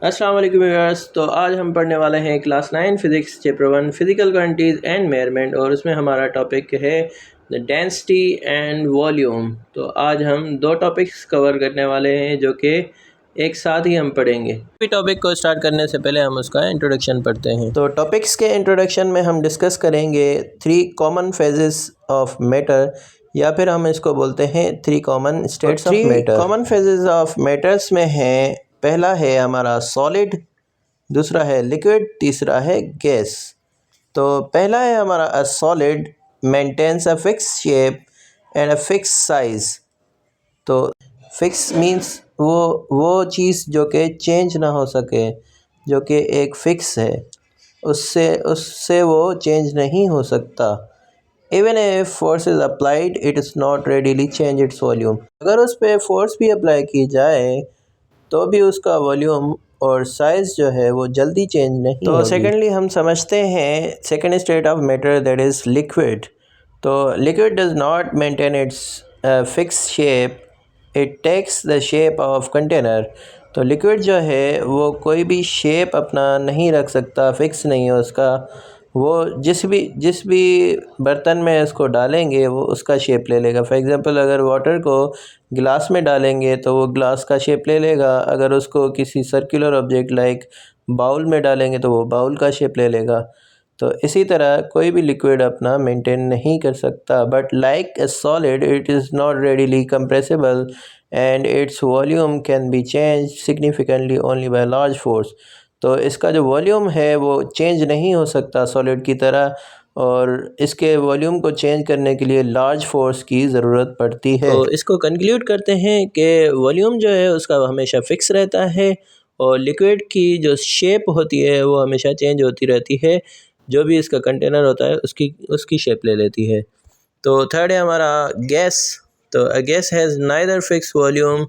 अस्सलाम वालेकुम व्यूअर्स। तो आज हम पढ़ने वाले हैं class 9 physics chapter 1 physical quantities and measurement और उसमें हमारा टॉपिक है द डेंसिटी एंड वॉल्यूम। तो आज हम दो टॉपिक्स कवर करने वाले हैं जो कि एक साथ ही हम पढ़ेंगे। टॉपिक को स्टार्ट करने से पहले हम उसका इंट्रोडक्शन पढ़ते हैं। तो टॉपिक्स के इंट्रोडक्शन में हम डिस्कस करेंगे 3 कॉमन फेजेस ऑफ मैटर, या फिर हम इसको बोलते हैं 3 common states of matter. Common phases of matters में हैं, पहला है हमारा सॉलिड, दूसरा है लिक्विड, तीसरा है गैस। तो पहला है हमारा solid maintains a fix shape and a fix size. तो फिक्स मींस वो चीज़ जो कि चेंज ना हो सके, जो कि एक फिक्स है, उससे वो चेंज नहीं हो सकता। Even if force is applied it is not readily change its volume. अगर उस पर फोर्स भी अप्लाई की जाए तो भी उसका वॉल्यूम और साइज़ जो है वो जल्दी चेंज नहीं होगी। तो सेकेंडली हम समझते हैं second state of matter, that is liquid. तो liquid does not maintain its fix shape, it takes the shape of container. तो लिक्विड जो है वो कोई भी शेप अपना नहीं रख सकता, फिक्स नहीं है उसका। वो जिस भी बर्तन में इसको डालेंगे वो उसका शेप ले लेगा। फॉर एग्ज़ाम्पल अगर वाटर को गिलास में डालेंगे तो वो ग्लास का शेप ले लेगा, अगर उसको किसी सर्कुलर ऑब्जेक्ट लाइक बाउल में डालेंगे तो वो बाउल का शेप ले लेगा। तो इसी तरह कोई भी लिक्विड अपना मेंटेन नहीं कर सकता। But like a solid it is not readily compressible and its volume can be change significantly only by large force. तो इसका जो वॉल्यूम है वो चेंज नहीं हो सकता सॉलिड की तरह, और इसके वॉल्यूम को चेंज करने के लिए लार्ज फोर्स की ज़रूरत पड़ती है। तो इसको कंक्लूड करते हैं कि वॉल्यूम जो है उसका हमेशा फ़िक्स रहता है और लिक्विड की जो शेप होती है वो हमेशा चेंज होती रहती है। जो भी इसका कंटेनर होता है उसकी शेप ले लेती है। तो थर्ड है हमारा गैस। तो a gas has neither fix volume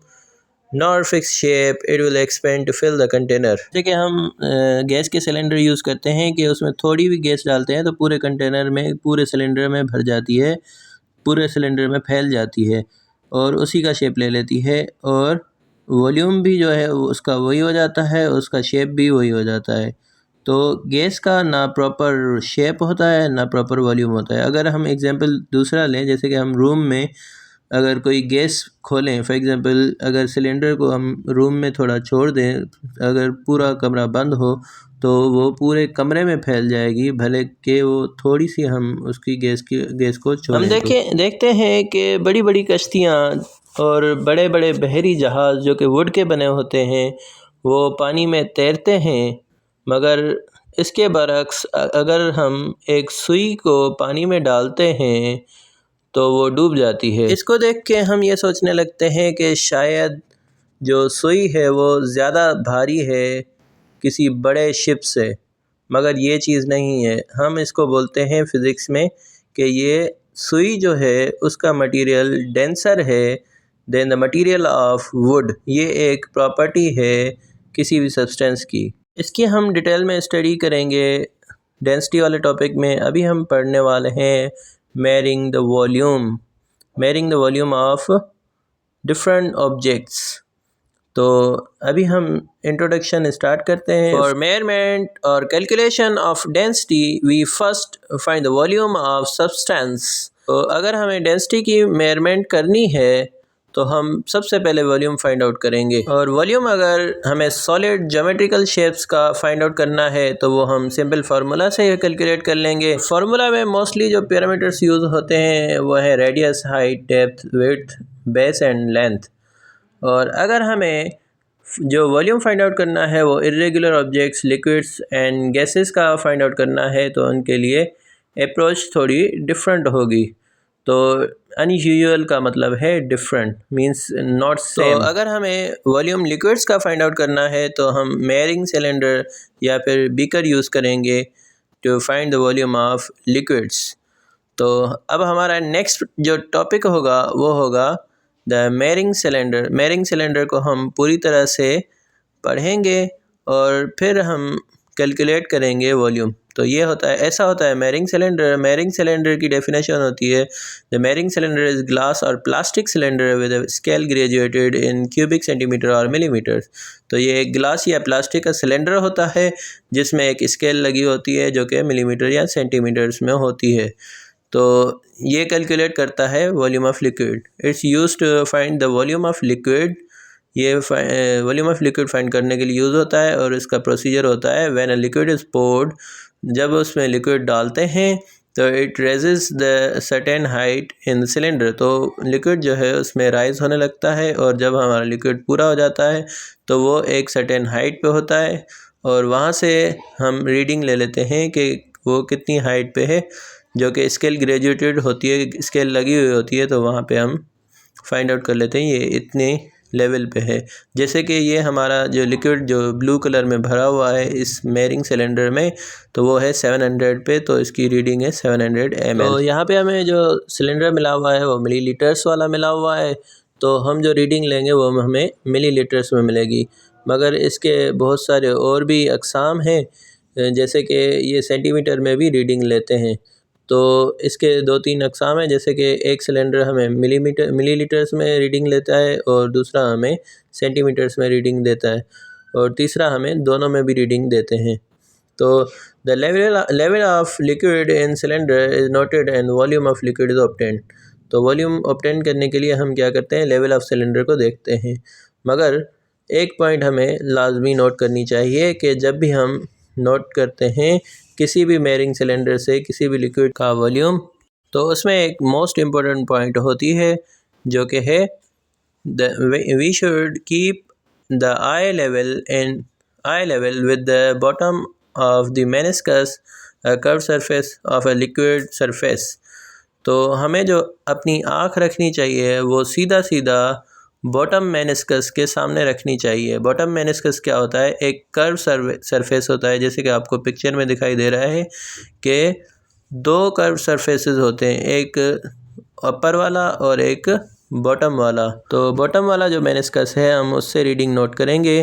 nor fix shape, it will expand to fill the container. जैसे कि हम गैस के सिलेंडर यूज़ करते हैं कि उसमें थोड़ी भी गैस डालते हैं तो पूरे कंटेनर में, पूरे सिलेंडर में भर जाती है, पूरे सिलेंडर में फैल जाती है और उसी का शेप ले लेती है, और वॉल्यूम भी जो है उसका वही हो जाता है, उसका शेप भी वही हो जाता है। तो गैस का ना प्रॉपर शेप होता है ना प्रॉपर वॉल्यूम होता है। अगर हम एग्जांपल दूसरा लें, जैसे कि हम रूम में अगर कोई गैस खोलें, फॉर एग्ज़ाम्पल अगर सिलेंडर को हम रूम में थोड़ा छोड़ दें, अगर पूरा कमरा बंद हो तो वो पूरे कमरे में फैल जाएगी, भले कि वो थोड़ी सी हम उसकी गैस को छोड़ें। हम देखते हैं कि बड़ी बड़ी कश्तियाँ और बड़े बड़े बहरी जहाज़ जो कि वुड के बने होते हैं वो पानी में तैरते हैं, मगर इसके बरक्स अगर हम एक सुई को पानी में डालते हैं तो वो डूब जाती है। इसको देख के हम ये सोचने लगते हैं कि शायद जो सुई है वो ज़्यादा भारी है किसी बड़े शिप से, मगर ये चीज़ नहीं है। हम इसको बोलते हैं फ़िज़िक्स में कि ये सुई जो है उसका मटेरियल डेंसर है than the material of wood. ये एक प्रॉपर्टी है किसी भी सब्सटेंस की। इसकी हम डिटेल में स्टडी करेंगे डेंसिटी वाले टॉपिक में। अभी हम पढ़ने वाले हैं measuring the volume of different objects। तो अभी हम इंट्रोडक्शन स्टार्ट करते हैं। फॉर मेजरमेंट और calculation of density we first find the volume of substance. तो अगर हमें डेंसिटी की मेजरमेंट करनी है तो हम सबसे पहले वॉल्यूम फाइंड आउट करेंगे, और वॉल्यूम अगर हमें सॉलिड ज्योमेट्रिकल शेप्स का फाइंड आउट करना है तो वो हम सिंपल फार्मूला से कैलकुलेट कर लेंगे। फार्मूला में मोस्टली जो पैरामीटर्स यूज़ होते हैं वो है radius, height, depth, width, base and length. और अगर हमें जो वॉल्यूम फाइंड आउट करना है वो irregular objects, liquids and gases का फाइंड आउट करना है तो उनके लिए अप्रोच थोड़ी डिफरेंट होगी। तो अनयूजुअल का मतलब है डिफरेंट, मींस नॉट सेम। तो अगर हमें वॉल्यूम लिक्विड्स का फाइंड आउट करना है तो हम मेजरिंग सिलेंडर या फिर बीकर यूज़ करेंगे to find the volume of liquids. तो अब हमारा नेक्स्ट जो टॉपिक होगा वो होगा the measuring cylinder. Measuring cylinder को हम पूरी तरह से पढ़ेंगे और फिर हम कैलकुलेट करेंगे वॉल्यूम। तो ये होता है, ऐसा होता है मेयरिंग सिलेंडर। मेयरिंग सिलेंडर की डेफिनेशन होती है, the measuring cylinder is glass और plastic cylinder with a scale graduated in cubic centimetre और मिलीमीटर। तो ये एक ग्लास या प्लास्टिक का सिलेंडर होता है जिसमें एक स्केल लगी होती है जो कि मिलीमीटर या सेंटीमीटर्स में होती है। तो ये कैलकुलेट करता है volume of liquid. It's used to find the volume of liquid. ये वॉल्यूम ऑफ लिक्विड फाइंड करने के लिए यूज़ होता है और इसका प्रोसीजर होता है when a liquid is poured, जब उसमें लिक्विड डालते हैं तो it raises the certain height in the cylinder. तो लिक्विड जो है उसमें राइज होने लगता है और जब हमारा लिक्विड पूरा हो जाता है तो वो एक सर्टेन हाइट पे होता है और वहाँ से हम रीडिंग ले लेते हैं कि वो कितनी हाइट पे है, जो कि स्केल ग्रेजुएटेड होती है, स्केल लगी हुई होती है। तो वहाँ पे हम फाइंड आउट कर लेते हैं ये इतने लेवल पे है। जैसे कि ये हमारा जो लिक्विड जो ब्लू कलर में भरा हुआ है इस मेयरिंग सिलेंडर में, तो वो है 700 पे, तो इसकी रीडिंग है 700 ml। तो यहाँ पे हमें जो सिलेंडर मिला हुआ है वो मिलीलीटर्स वाला मिला हुआ है, तो हम जो रीडिंग लेंगे वो हमें मिलीलीटर्स में मिलेगी। मगर इसके बहुत सारे और भी अक़साम हैं, जैसे कि ये सेंटीमीटर में भी रीडिंग लेते हैं। तो इसके 2-3 अक़साम हैं, जैसे कि एक सिलेंडर हमें मिलीलीटर्स में रीडिंग लेता है और दूसरा हमें सेंटीमीटर्स में रीडिंग देता है और तीसरा हमें दोनों में भी रीडिंग देते हैं। तो the level of liquid in cylinder is noted and volume of liquid is obtained. तो वॉल्यूम ऑब्टेन करने के लिए हम क्या करते हैं, लेवल ऑफ सिलेंडर को देखते हैं। मगर एक पॉइंट हमें लाजमी नोट करनी चाहिए कि जब भी हम नोट करते हैं किसी भी मेयरिंग सिलेंडर से किसी भी लिक्विड का वॉल्यूम, तो उसमें एक मोस्ट इम्पोर्टेंट पॉइंट होती है जो कि है we should keep the eye level with the bottom of the meniscus curve surface of a liquid surface. तो हमें जो अपनी आँख रखनी चाहिए वो सीधा सीधा बॉटम मेनिस्कस के सामने रखनी चाहिए। बॉटम मेनिस्कस क्या होता है, एक कर्व सरफेस होता है, जैसे कि आपको पिक्चर में दिखाई दे रहा है कि 2 कर्व सरफेसेस होते हैं, एक अपर वाला और एक बॉटम वाला। तो बॉटम वाला जो मेनिस्कस है हम उससे रीडिंग नोट करेंगे,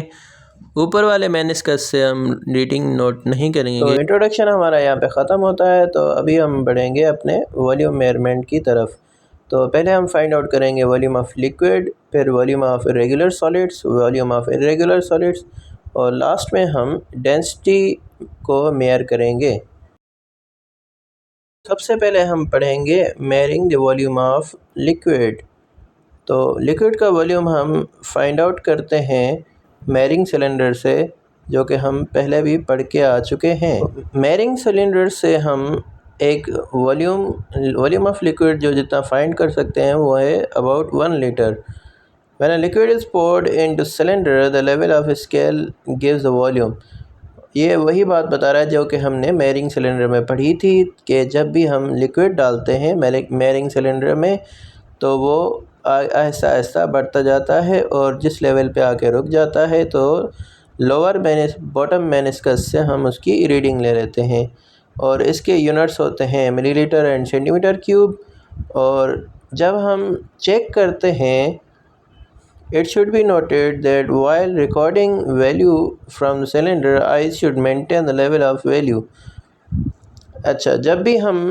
ऊपर वाले मेनिस्कस से हम रीडिंग नोट नहीं करेंगे। तो इंट्रोडक्शन हमारा यहाँ पे ख़त्म होता है, तो अभी हम बढ़ेंगे अपने वॉल्यूम मेजरमेंट की तरफ। तो पहले हम फाइंड आउट करेंगे वॉल्यूम ऑफ लिक्विड, फिर volume of regular solids, volume of irregular solids और लास्ट में हम डेंसिटी को मेयर करेंगे। सबसे पहले हम पढ़ेंगे मेयरिंग द वॉल्यूम ऑफ लिक्विड। तो लिक्विड का वॉल्यूम हम फाइंड आउट करते हैं मेयरिंग सिलेंडर से, जो कि हम पहले भी पढ़ के आ चुके हैं। मेयरिंग सिलेंडर से हम एक वॉल्यूम ऑफ लिक्विड जो जितना फाइंड कर सकते हैं वो है about 1 litre. When a liquid is poured into cylinder the level of scale gives the volume. ये वही बात बता रहा है जो कि हमने मेयरिंग सिलेंडर में पढ़ी थी कि जब भी हम लिक्विड डालते हैं मेयरिंग सिलेंडर में तो वो आहिस्ता आहिस्ता बढ़ता जाता है और जिस लेवल पे आके रुक जाता है तो बॉटम मेनिस्कस से हम उसकी रीडिंग ले लेते हैं और इसके यूनिट्स होते हैं मिलीलीटर एंड सेंटीमीटर क्यूब। और जब हम चेक करते हैं it should be noted that while recording value from the cylinder eyes should maintain the level of value। अच्छा, जब भी हम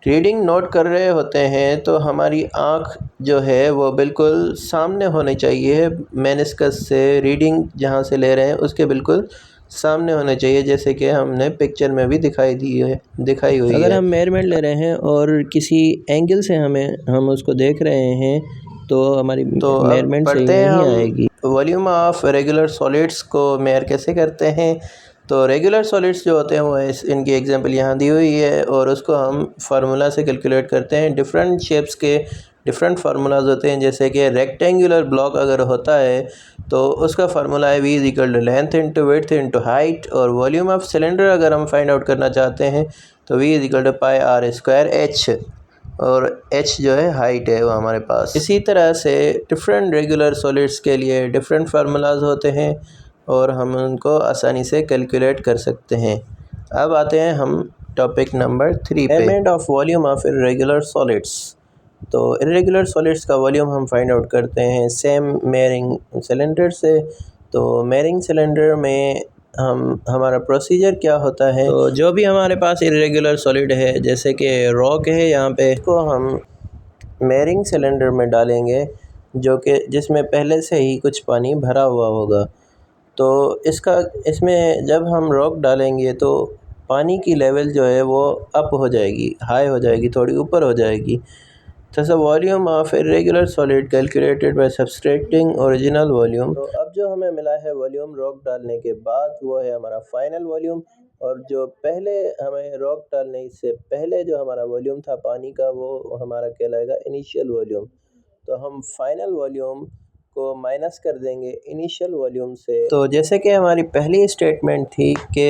रीडिंग नोट कर रहे होते हैं तो हमारी आँख जो है वो बिल्कुल सामने होनी चाहिए, मेनिस्कस से रीडिंग जहाँ से ले रहे हैं उसके बिल्कुल सामने होने चाहिए, जैसे कि हमने पिक्चर में भी दिखाई हुई है। अगर हम मेजरमेंट ले रहे हैं और किसी एंगल से हम उसको देख रहे हैं तो हमारी मेजरमेंट सही नहीं आएगी। वॉल्यूम ऑफ रेगुलर सॉलिड्स को मेयर कैसे करते हैं, तो रेगुलर सॉलिड्स जो होते हैं वो इनकी एग्जांपल यहाँ दी हुई है और उसको हम फार्मूला से कैलकुलेट करते हैं। डिफरेंट शेप्स के डिफरेंट फार्मूलाज होते हैं, जैसे कि रेक्टेंगुलर ब्लॉक अगर होता है तो उसका फार्मूला है V equal to length into width into height. और वॉल्यूम ऑफ सिलेंडर अगर हम फाइंड आउट करना चाहते हैं तो V equal to pi R square H, और H जो है हाइट है वो हमारे पास। इसी तरह से डिफरेंट रेगुलर सॉलिड्स के लिए डिफरेंट फार्मूलाज होते हैं और हम उनको आसानी से कैलकुलेट कर सकते हैं। अब आते हैं हम टॉपिक नंबर 3 पे, measurement of volume of irregular solids. तो इरेगुलर सॉलिड्स का वॉल्यूम हम फाइंड आउट करते हैं सेम मेयरिंग सिलेंडर से। तो मेयरिंग सिलेंडर में हमारा प्रोसीजर क्या होता है। तो जो भी हमारे पास इरेगुलर सॉलिड है जैसे कि रॉक है, यहाँ पे इसको हम मेयरिंग सिलेंडर में डालेंगे जो कि जिसमें पहले से ही कुछ पानी भरा हुआ होगा। तो इसमें जब हम रॉक डालेंगे तो पानी की लेवल जो है वो अप हो जाएगी, हाई हो जाएगी, थोड़ी ऊपर हो जाएगी। Thus the volume of irregular solid calculated by subtracting original volume। तो अब जो हमें मिला है वॉल्यूम रॉक डालने के बाद, वो है हमारा फाइनल वॉल्यूम। और जो पहले हमें रॉक डालने से पहले जो हमारा वॉल्यूम था पानी का, वो हमारा कहलाएगा इनिशियल वॉल्यूम। तो हम फाइनल वॉल्यूम को माइनस कर देंगे इनिशियल वॉल्यूम से। तो जैसे कि हमारी पहली स्टेटमेंट थी कि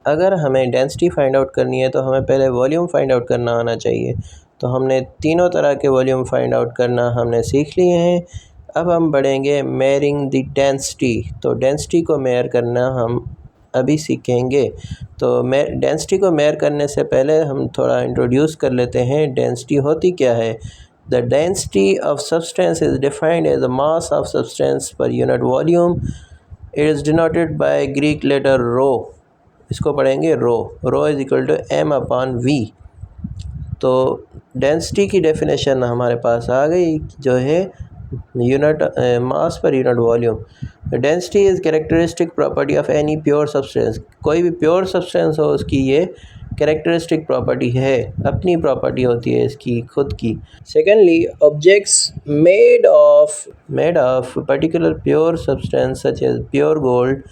अगर हमें डेंसिटी फाइंड आउट करनी है तो हमें पहले वॉल्यूम फाइंड आउट करना आना चाहिए। तो हमने तीनों तरह के वॉल्यूम फाइंड आउट करना हमने सीख लिए हैं। अब हम बढ़ेंगे मेयरिंग द डेंसिटी। तो डेंसिटी को मेयर करना हम अभी सीखेंगे। तो डेंसिटी को मेयर करने से पहले हम थोड़ा इंट्रोड्यूस कर लेते हैं डेंसिटी होती क्या है। The density of substance is defined as the mass of substance per unit volume. It is denoted by Greek letter rho। इसको पढ़ेंगे rho. Rho is equal to m upon v। तो density की definition हमारे पास आ गई जो है unit mass per unit volume. Density is characteristic property of any pure substance. कोई भी प्योर सब्सटेंस हो उसकी ये कैरेक्टरिस्टिक प्रॉपर्टी है, अपनी प्रॉपर्टी होती है इसकी खुद की। Secondly, objects made of particular pure substance such as pure gold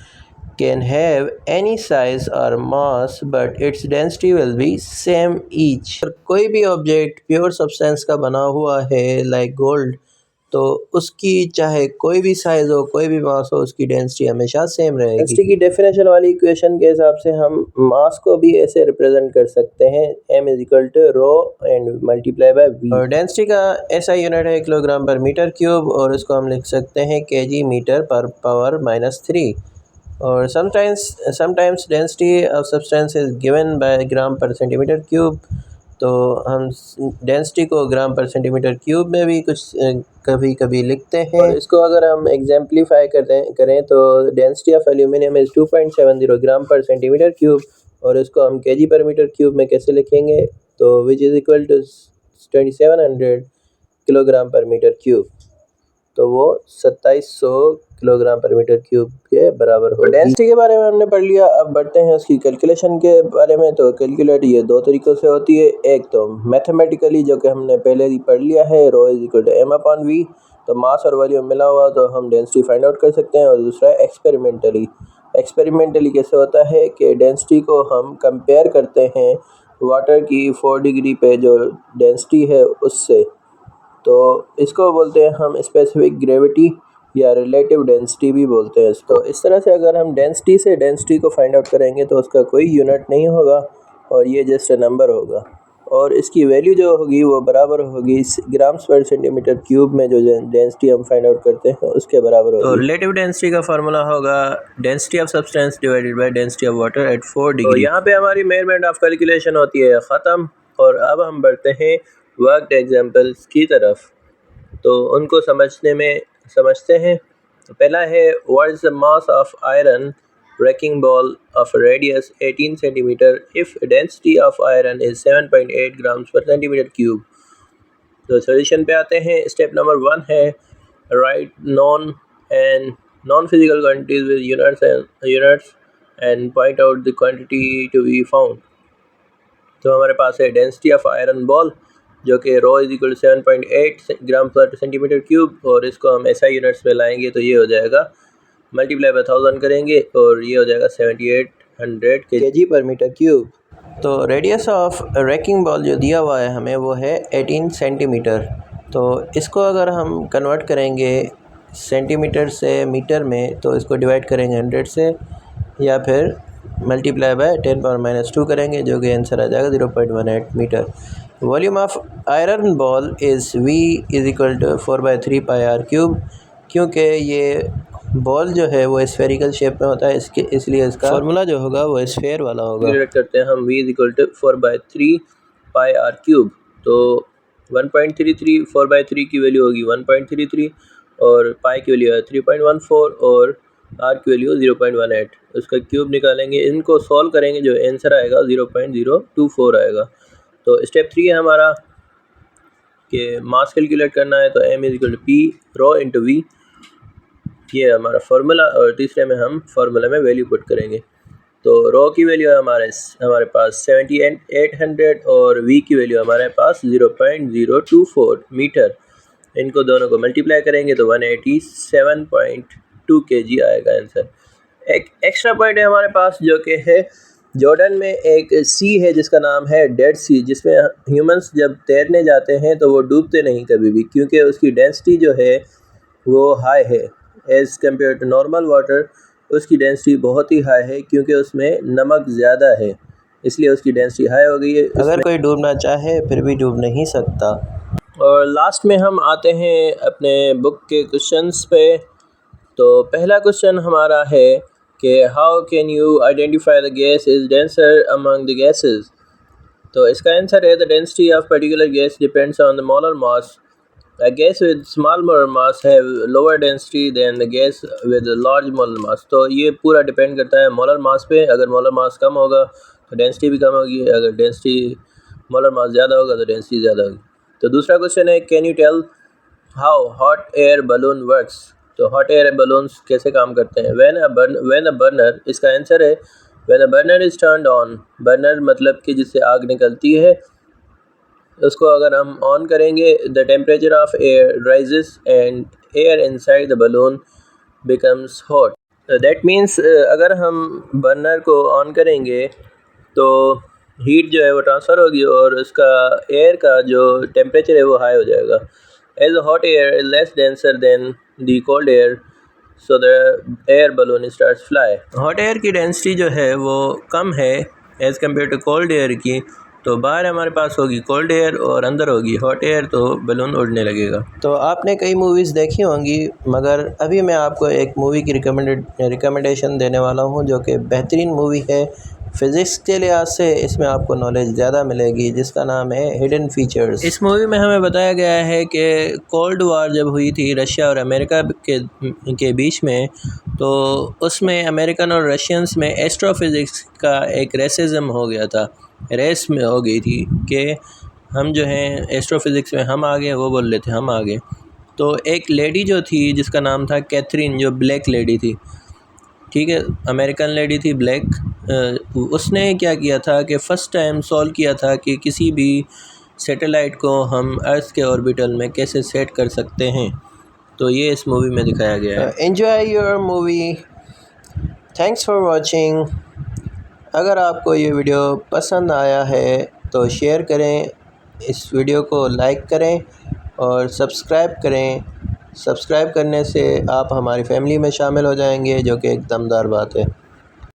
can have any size or mass but its density will be same each। कोई भी ऑब्जेक्ट प्योर सब्सटेंस का बना हुआ है लाइक गोल्ड, तो उसकी चाहे कोई भी साइज हो, कोई भी मास हो, उसकी डेंसिटी हमेशा सेम रहेगी। डेंसिटी की डेफिनेशन वाली इक्वेशन के हिसाब से हम मास को भी ऐसे रिप्रेजेंट कर सकते हैं, m is equal to rho and multiply by v। और डेंसिटी का ऐसा यूनिट है किलोग्राम पर मीटर क्यूब, और इसको हम लिख सकते हैं kg मीटर पर पावर -3। और sometimes density of substance is given by ग्राम पर सेंटीमीटर क्यूब। तो हम डेंसिटी को ग्राम पर सेंटीमीटर क्यूब में भी कुछ कभी कभी लिखते हैं। और इसको अगर हम एग्जाम्पलीफाई करें तो डेंसिटी ऑफ एल्यूमिनियम इज़ 2.70 ग्राम पर सेंटीमीटर क्यूब। और इसको हम केजी पर मीटर क्यूब में कैसे लिखेंगे, तो which is equal to 2700 kilogram per metre cube. तो वो 2700 किलोग्राम पर मीटर क्यूब के बराबर हो। डेंसिटी के बारे में हमने पढ़ लिया, अब बढ़ते हैं उसकी कैलकुलेशन के बारे में। तो कैलकुलेट ये दो तरीक़ों से होती है। एक तो मैथमेटिकली, जो कि हमने पहले ही पढ़ लिया है, rho is equal to m upon v। तो मास और वॉल्यूम मिला हुआ तो हम डेंसिटी फाइंड आउट कर सकते हैं। और दूसरा एक्सपेरिमेंटली कैसे होता है कि डेंसिटी को हम कंपेयर करते हैं वाटर की 4 डिग्री पे जो डेंसिटी है उससे। तो इसको बोलते हैं हम स्पेसिफिक ग्रेविटी या रिलेटिव डेंसिटी भी बोलते हैं इसको। तो इस तरह से अगर हम डेंसिटी से डेंसिटी को फाइंड आउट करेंगे तो उसका कोई यूनिट नहीं होगा और ये जस्ट नंबर होगा। और इसकी वैल्यू जो होगी वो बराबर होगी ग्राम्स पर सेंटीमीटर क्यूब में जो डेंसिटी हम फाइंड आउट करते हैं उसके बराबर होगी। तो रिलेटिव डेंसिटी का फार्मूला होगा density of substance divided by density of water at 4 degree. तो यहाँ पे हमारी मेजरमेंट ऑफ कैलकुलेशन होती है ख़त्म। और अब हम बढ़ते हैं वर्कड एग्जांपल्स की तरफ, तो उनको समझते हैं। तो पहला है what is the mass of iron wrecking ball of radius 18 cm if density of iron is 7.8 grams per centimeter cube। तो सॉल्यूशन पे आते हैं। स्टेप नंबर 1 है write known physical quantities with units and point out the quantity to be found. तो हमारे पास है density of iron ball जो कि रो इज इक्वल 7.8 ग्राम पर सेंटीमीटर क्यूब, और इसको हम SI यूनिट्स में लाएंगे तो ये हो जाएगा मल्टीप्लाई बाय 1000 करेंगे और ये हो जाएगा 7800 kg पर मीटर क्यूब। तो रेडियस ऑफ रैकिंग बॉल जो दिया हुआ है हमें वो है 18 सेंटीमीटर। तो इसको अगर हम कन्वर्ट करेंगे सेंटीमीटर से मीटर में तो इसको डिवाइड करेंगे 100 से या फिर मल्टीप्लाई बाय 10⁻² करेंगे जो कि आंसर आ जाएगा 0.18 metre. Volume of iron ball is V is equal to 4/3 pi r cube. क्योंकि ये बॉल जो है वो स्फेरिकल शेप में होता है इसलिए इसका फार्मूला जो होगा वो स्फेयर वाला होगा। कैलकुलेट करते हैं हम V is equal to 4/3 pi r cube. तो 1.33 4/3 की वैल्यू होगी 1.33 और पाई की वैल्यू है 3.14 और आर की वैल्यू 0.18, उसका क्यूब निकालेंगे, इनको सॉल्व करेंगे, जो आंसर आएगा 0.024 आएगा। तो स्टेप 3 है हमारा कि मास कैलकुलेट करना है, तो m = p ρ × v, ये हमारा फार्मूला, और तीसरे में हम फार्मूला में वैल्यू पुट करेंगे। तो ρ की वैल्यू है हमारे पास 7800 और v की वैल्यू हमारे पास 0.024 मीटर। इनको दोनों को मल्टीप्लाई करेंगे तो 187.2 kg आएगा आंसर। एक एक्स्ट्रा पॉइंट है हमारे पास जो कि है जॉर्डन में एक सी है जिसका नाम है डेड सी, जिसमें ह्यूमंस जब तैरने जाते हैं तो वो डूबते नहीं कभी भी, क्योंकि उसकी डेंसिटी जो है वो हाई है as compare to normal water. उसकी डेंसिटी बहुत ही हाई है क्योंकि उसमें नमक ज़्यादा है, इसलिए उसकी डेंसिटी हाई हो गई है। अगर कोई डूबना चाहे फिर भी डूब नहीं सकता। और लास्ट में हम आते हैं अपने बुक के क्वेश्चंस पे। तो पहला क्वेश्चन हमारा है कि how can you identify the gas is denser among the gases. तो इसका आंसर है the density of particular gas depends on the molar mass. A gas with small molar mass have lower density than the gas with large molar mass। तो ये पूरा depend करता है molar mass पे। अगर मोलर मास कम होगा तो density भी कम होगी, अगर डेंसिटी मोलर मास ज़्यादा होगा तो डेंसिटी ज़्यादा होगी। तो दूसरा क्वेश्चन है can you tell how hot air balloon works. तो हॉट एयर बलून्स कैसे काम करते हैं। व्हेन अ बर्नर, इसका आंसर है when a burner is turned on. Burner मतलब कि जिससे आग निकलती है, उसको अगर हम ऑन करेंगे the temperature of air rises and air inside the balloon becomes hot. That means अगर हम बर्नर को ऑन करेंगे तो हीट जो है वो ट्रांसफ़र होगी और उसका एयर का जो टेम्परेचर है वो हाई हो जाएगा। As a hot air is less denser than the cold air, so the air balloon starts fly. Hot air की डेंसिटी जो है वो कम है as compare to cold air की। तो बाहर हमारे पास होगी कोल्ड एयर और अंदर होगी हॉट एयर, तो बलून उड़ने लगेगा। तो आपने कई मूवीज़ देखी होंगी, मगर अभी मैं आपको एक मूवी की रिकमेंडेशन देने वाला हूं जो कि बेहतरीन मूवी है। फ़िज़िक्स के लिहाज से इसमें आपको नॉलेज ज़्यादा मिलेगी, जिसका नाम है हिडन फीचर्स। इस मूवी में हमें बताया गया है कि कोल्ड वार जब हुई थी रशिया और अमेरिका के बीच में, तो उसमें अमेरिकन और रशियंस में एस्ट्रोफिज़िक्स का एक रेसिज्म हो गया था, रेस में हो गई थी कि हम जो हैं एस्ट्रोफिज़िक्स में हम आगे, वो बोल रहे थे हम आगे। तो एक लेडी जो थी जिसका नाम था कैथरीन, जो ब्लैक लेडी थी, ठीक है, अमेरिकन लेडी थी ब्लैक, उसने क्या किया था कि फ़र्स्ट टाइम सॉल्व किया था कि किसी भी सैटेलाइट को हम अर्थ के ऑर्बिटल में कैसे सेट कर सकते हैं। तो ये इस मूवी में दिखाया गया है। Enjoy your movie, thanks for watching. अगर आपको ये वीडियो पसंद आया है तो शेयर करें, इस वीडियो को लाइक करें और सब्सक्राइब करें। सब्सक्राइब करने से आप हमारी फैमिली में शामिल हो जाएंगे, जो कि एक दमदार बात है।